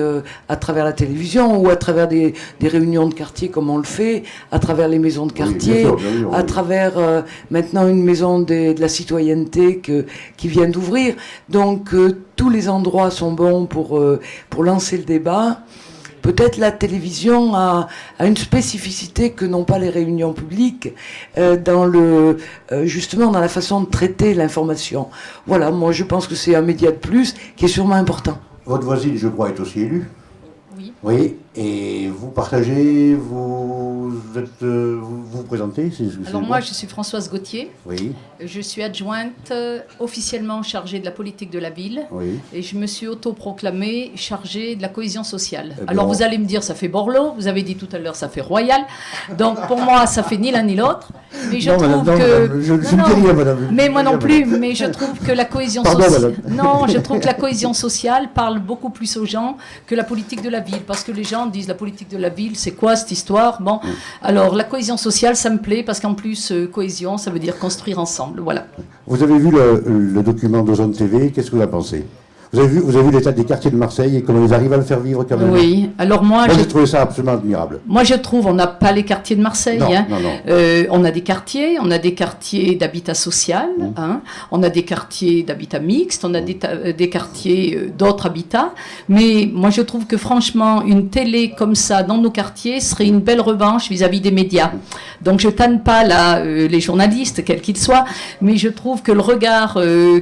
à travers la télévision ou à travers des réunions de quartier comme on le fait, à travers les maisons de quartier, à travers maintenant une maison de la citoyenneté qui vient d'ouvrir. Donc tous les endroits sont bons pour lancer le débat. Peut-être la télévision a une spécificité que n'ont pas les réunions publiques justement dans la façon de traiter l'information. Voilà, moi je pense que c'est un média de plus qui est sûrement important. Votre voisine, je crois, est aussi élue. Oui. Oui, et vous partagez, vous vous présentez Alors moi, je suis Françoise Gauthier. Oui. Je suis adjointe officiellement chargée de la politique de la ville. Oui. Et je me suis autoproclamée chargée de la cohésion sociale. Eh Alors bien, vous allez me dire, ça fait Borloo. Vous avez dit tout à l'heure, ça fait Royal. Donc pour moi, ça fait ni l'un ni l'autre. Mais je non, trouve madame, que... madame, je ne dis rien, madame. Mais moi non plus. Madame. Mais je trouve que la cohésion Pardon, sociale... madame. Non, je trouve que la cohésion sociale parle beaucoup plus aux gens que la politique de la ville. Parce que les gens disent, la politique de la ville, c'est quoi cette histoire? Bon, alors la cohésion sociale, ça me plaît parce qu'en plus, cohésion, ça veut dire construire ensemble. Voilà. Vous avez vu le document d'Ozone TV, qu'est-ce que vous en pensez? Vous avez vu l'état des quartiers de Marseille et comment ils arrivent à le faire vivre quand même? Oui, alors moi j'ai trouvé ça absolument admirable. Moi je trouve, on n'a pas les quartiers de Marseille. Non, hein. non, non. On a des quartiers d'habitat social, hein. On a des quartiers d'habitat mixte, on a des quartiers d'autres habitats. Mais moi je trouve que franchement, une télé comme ça dans nos quartiers serait une belle revanche vis-à-vis des médias. Donc je tanne pas là les journalistes, quels qu'ils soient, mais je trouve que le regard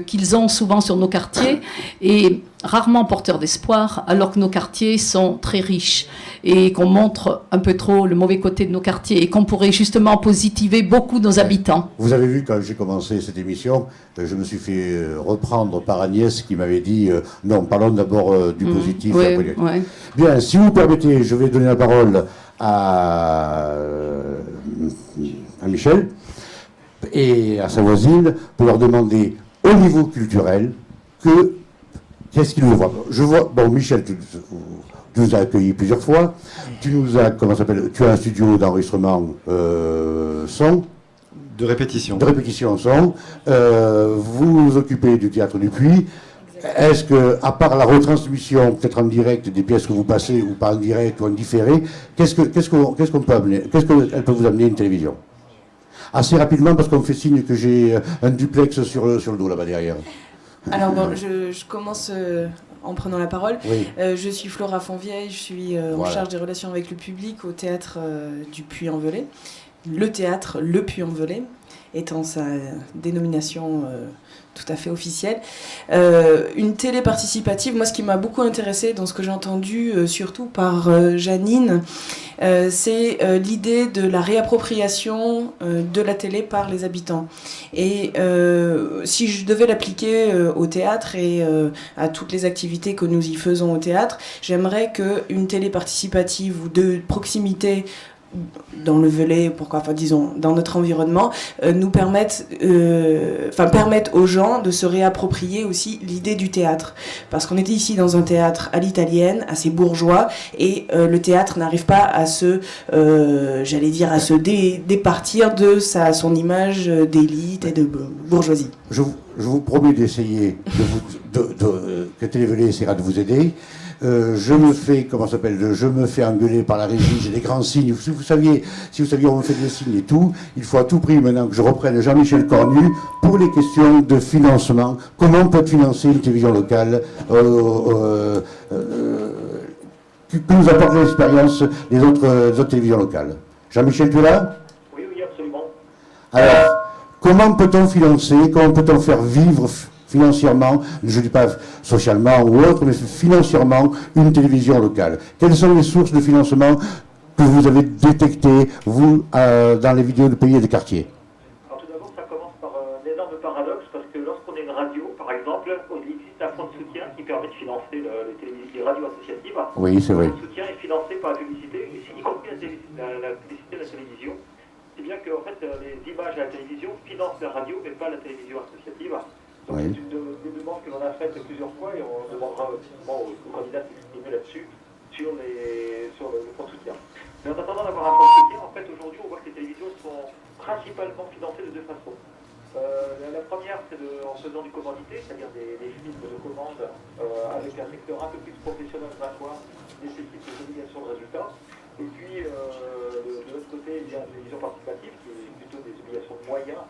qu'ils ont souvent sur nos quartiers est rarement porteur d'espoir, alors que nos quartiers sont très riches et qu'on montre un peu trop le mauvais côté de nos quartiers et qu'on pourrait justement positiver beaucoup nos habitants. Vous avez vu, quand j'ai commencé cette émission, je me suis fait reprendre par Agnès qui m'avait dit non, parlons d'abord du positif. Ouais, ouais. Bien, si vous permettez, je vais donner la parole à Michel et à sa voisine pour leur demander au niveau culturel qu'est-ce qu'ils nous voient. Je vois, bon, Michel, tu nous as accueillis plusieurs fois. Tu nous as, comment ça s'appelle, tu as un studio d'enregistrement son. De répétition. De répétition son. Vous vous occupez du théâtre du Puy. Est-ce que, à part la retransmission, peut-être en direct, des pièces que vous passez, ou pas en direct, ou en différé, qu'est-ce qu'on peut amener, qu'est-ce qu'elle peut vous amener une télévision? Assez rapidement, parce qu'on me fait signe que j'ai un duplex sur le dos, là-bas, derrière. Alors bon, je commence en prenant la parole. Oui. Je suis Flora Fonvieille, je suis en charge des relations avec le public au théâtre du Puy-en-Velay. Le théâtre Le Puy-en-Velay étant sa dénomination tout à fait officielle. Une télé participative, moi ce qui m'a beaucoup intéressée dans ce que j'ai entendu, surtout par Janine, c'est l'idée de la réappropriation de la télé par les habitants. Et si je devais l'appliquer au théâtre et à toutes les activités que nous y faisons au théâtre, j'aimerais qu'une télé participative ou de proximité dans le Velay, disons dans notre environnement, nous permettent aux gens de se réapproprier aussi l'idée du théâtre, parce qu'on était ici dans un théâtre à l'italienne, assez bourgeois, et le théâtre n'arrive pas à se départir de son image d'élite et de bourgeoisie. Je vous promets d'essayer que Télé Velay essaiera de vous aider. Je me fais engueuler par la régie, j'ai des grands signes. Si vous saviez, on me fait des signes et tout, il faut à tout prix maintenant que je reprenne Jean-Michel Cornu pour les questions de financement. Comment on peut financer une télévision locale que nous apporte l'expérience des autres télévisions locales. Jean-Michel, tu es là? Oui, absolument. Alors, comment peut-on financer, comment peut-on faire vivre financièrement, je ne dis pas socialement ou autre, mais financièrement, une télévision locale? Quelles sont les sources de financement que vous avez détectées, vous, dans les vidéos de pays et de quartiers? Alors tout d'abord, ça commence par un énorme paradoxe, parce que lorsqu'on est une radio, par exemple, il existe un fonds de soutien qui permet de financer les radios associatives. Oui, c'est vrai. Le fonds de soutien est financé par la publicité, y compris la publicité de la télévision. C'est bien que en fait, les images à la télévision financent la radio, mais pas la télévision associative. Donc oui. c'est une des demandes que l'on a faites plusieurs fois et on demandera aux candidats de s'exprimer là-dessus, sur le fonds de soutien. Mais en attendant d'avoir un fonds de soutien, en fait aujourd'hui on voit que les télévisions sont principalement financées de deux façons. La première, c'est en faisant du commandité, c'est-à-dire des films de commande avec un secteur un peu plus professionnel d'un soir, qui nécessite des obligations de résultats. Et puis de l'autre côté, il y a la télévision participative qui est plutôt des obligations de moyens.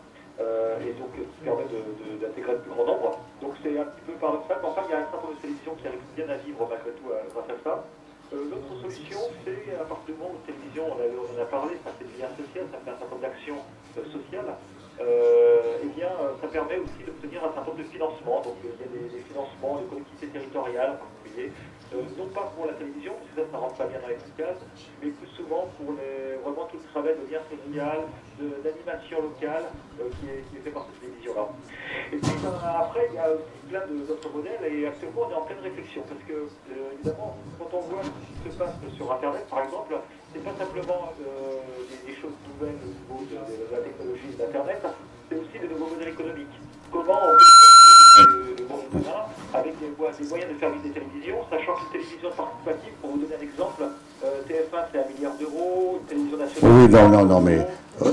Et donc qui permet d'intégrer le plus grand nombre. Donc c'est un petit peu paradoxal, mais enfin il y a un certain nombre de télévisions qui arrivent bien à vivre malgré tout grâce à ça. L'autre solution, c'est à partir du moment où la télévision, on en a parlé, ça fait du lien social, ça fait un certain nombre d'actions sociales, ça permet aussi d'obtenir un certain nombre de financements. Donc il y a des financements, des collectivités territoriales, en particulier particulier. Non pas pour la télévision, parce que ça ne rentre pas bien dans les cases, mais plus souvent pour vraiment tout le travail de lien social, d'animation locale qui est fait par cette télévision-là. Et puis après, il y a aussi plein d'autres modèles, et actuellement on est en pleine réflexion, parce que évidemment, quand on voit ce qui se passe sur Internet, par exemple, c'est pas simplement des choses nouvelles au niveau de la technologie d'Internet, c'est aussi de nouveaux modèles économiques. Comment on peut le monde commun avec des moyens de faire vivre des télévisions, sachant qu'une télévision participative, pour vous donner un exemple, TF1 c'est 1 milliard d'euros, une télévision nationale... Oui, non, mais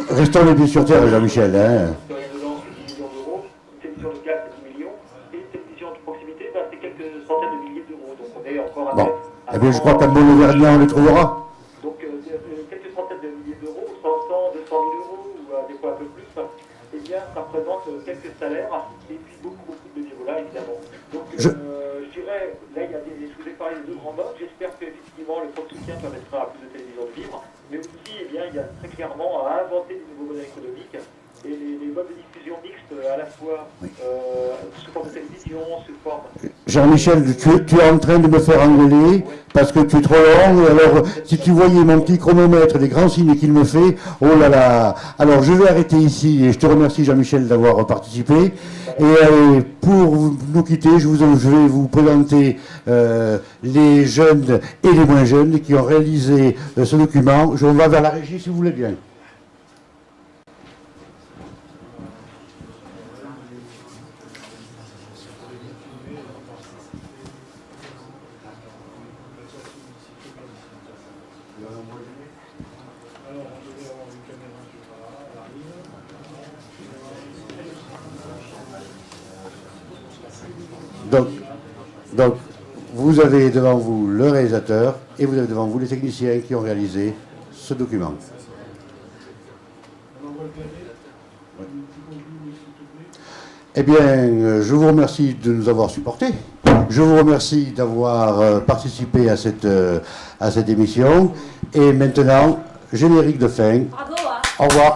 restons les pieds sur terre, Jean-Michel. Hein. C'est 10 millions d'euros, une télévision locale c'est 10 millions, et une télévision de proximité, c'est quelques centaines de milliers d'euros. Donc on est encore à... Bon, eh bien, je crois qu'à Beaune-Auvergnat, on les trouvera. Donc quelques centaines de milliers d'euros, 100, 200 000 euros, ou des fois un peu plus, eh bien ça représente quelques salaires, et puis beaucoup de bénévolat évidemment. Donc je dirais, là je vous ai parlé des deux grands modes, j'espère qu'effectivement le fonds de soutien permettra à plus de télévisions de vivre, mais aussi il y a très clairement à inventer des nouveaux modèles économiques, et les modes de diffusion mixtes à la fois sous forme de télévision, sous forme... Jean-Michel, tu es en train de me faire engueuler parce que tu es trop long. Et alors, si tu voyais mon petit chronomètre, les grands signes qu'il me fait, oh là là. Alors, je vais arrêter ici et je te remercie, Jean-Michel, d'avoir participé. Et pour nous quitter, je vais vous présenter les jeunes et les moins jeunes qui ont réalisé ce document. On va vers la régie, si vous voulez bien. Donc, vous avez devant vous le réalisateur et vous avez devant vous les techniciens qui ont réalisé ce document. Eh bien, je vous remercie de nous avoir supportés. Je vous remercie d'avoir participé à cette émission. Et maintenant, générique de fin. Bravo, hein. Au revoir.